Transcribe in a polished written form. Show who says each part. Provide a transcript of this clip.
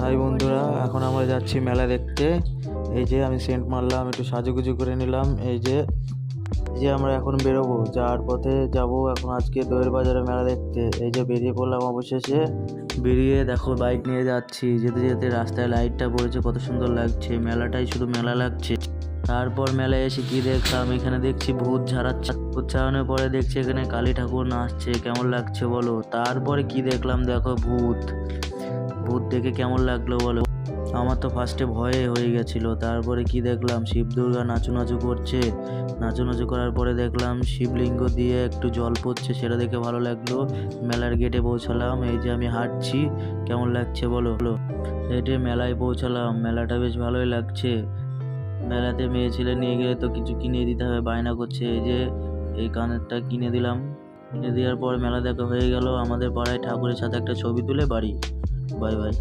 Speaker 1: High বন্ধুরা, এখন আমরা যাচ্ছি মেলা দেখতে। এই যে আমি সেন্ট মারলাম, একটু সাজুগুজু করে নিলাম। এই যে আমরা এখন বেরোবো, যাওয়ার পথে যাব এখন আজকে দইয়ের বাজারে মেলা দেখতে। এই যে বেরিয়ে পড়লাম অবশেষে। বেরিয়ে দেখো বাইক নিয়ে যাচ্ছি, যেতে যেতে রাস্তায় লাইটটা পড়েছে, কত সুন্দর লাগছে। মেলাটাই শুধু মেলা লাগছে। তারপর মেলায় এসে কি দেখলাম, এখানে দেখছি ভূত ঝাড়াচ্ছে। ভূত ছাড়ানোর পরে দেখছি এখানে কালী ঠাকুর নাচছে, কেমন লাগছে বলো। তারপরে কি দেখলাম, দেখো ভূত দেখে কেমন লাগলো বলো। আমার তো ফার্স্টে ভয়ে হয়ে গেছিলো। তারপরে কি দেখলাম, শিব দুর্গা নাচু করছে। নাচু করার পরে দেখলাম শিবলিঙ্গ দিয়ে একটু জল পড়ছে, সেটা দেখে ভালো লাগলো। মেলার গেটে পৌঁছালাম। এই যে আমি হাঁটছি, কেমন লাগছে বলো। হেঁটে মেলায় পৌঁছালাম। মেলাটা বেশ ভালোই লাগছে। মেলাতে মেয়ে ছেলে নিয়ে গেলে তো কিছু কিনে দিতে হবে, বায়না করছে। এই যে এই কানেরটা কিনে দিলাম। কিনে দেওয়ার পর মেলা দেখা হয়ে গেল। আমাদের পাড়ায় ঠাকুরের সাথে একটা ছবি তুলে বাড়ি। Bye bye.